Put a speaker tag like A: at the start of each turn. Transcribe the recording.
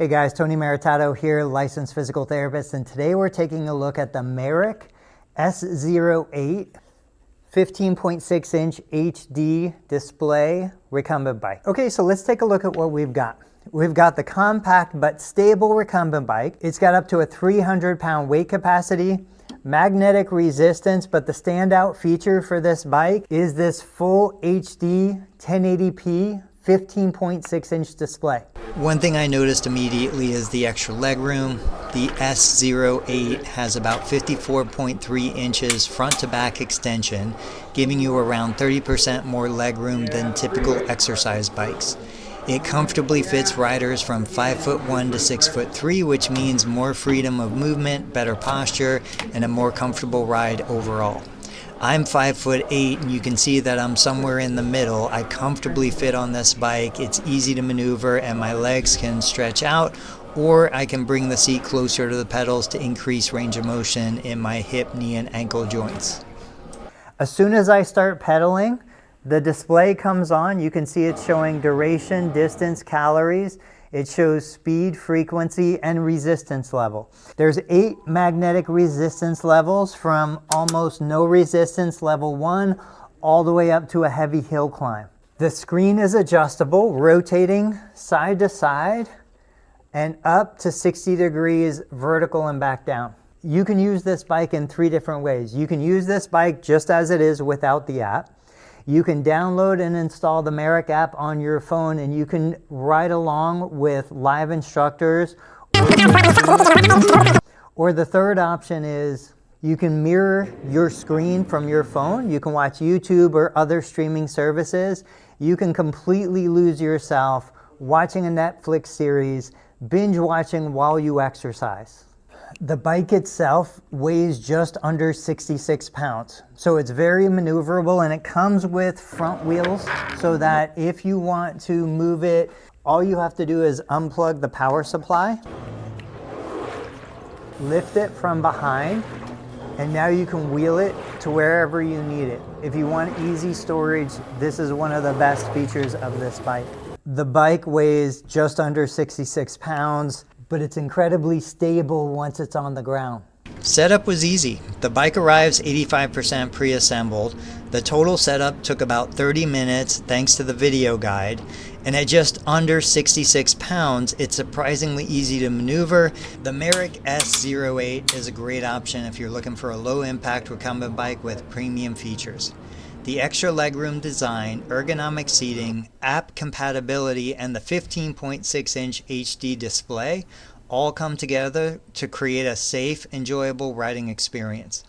A: Hey guys, Tony Maritato here, licensed physical therapist, and today we're taking a look at the MERACH S08 15.6 inch HD display recumbent bike. Okay, so let's take a look at what we've got. We've got the compact but stable recumbent bike. It's got up to a 300-pound weight capacity, magnetic resistance, but the standout feature for this bike is this full HD 1080p 15.6 inch display. One thing I noticed immediately is the extra legroom. The S08 has about 54.3 inches front to back extension, giving you around 30% more legroom than typical exercise bikes. It comfortably fits riders from 5'1" to 6'3", which means more freedom of movement, better posture, and a more comfortable ride overall. I'm 5'8", and you can see that I'm somewhere in the middle. I comfortably fit on this bike. It's easy to maneuver and my legs can stretch out, or I can bring the seat closer to the pedals to increase range of motion in my hip, knee, and ankle joints. As soon as I start pedaling, the display comes on. You can see it showing duration, distance, calories. It shows speed, frequency, and resistance level. There's 8 magnetic resistance levels from almost no resistance, level 1, all the way up to a heavy hill climb. The screen is adjustable, rotating side to side and up to 60 degrees vertical and back down. You can use this bike in 3 different ways. You can use this bike just as it is without the app. You can download and install the MERACH app on your phone, and you can ride along with live instructors. Or the third option is you can mirror your screen from your phone. You can watch YouTube or other streaming services. You can completely lose yourself watching a Netflix series, binge watching while you exercise. The bike itself weighs just under 66 pounds, so it's very maneuverable, and it comes with front wheels so that if you want to move it, all you have to do is unplug the power supply, lift it from behind, and now you can wheel it to wherever you need it. If you want easy storage, this is one of the best features of this bike. The bike weighs just under 66 pounds. But it's incredibly stable once it's on the ground. Setup was easy. The bike arrives 85% pre-assembled. The total setup took about 30 minutes thanks to the video guide. And at just under 66 pounds, it's surprisingly easy to maneuver. The MERACH S08 is a great option if you're looking for a low-impact recumbent bike with premium features. The extra legroom design, ergonomic seating, app compatibility, and the 15.6 inch HD display all come together to create a safe, enjoyable riding experience.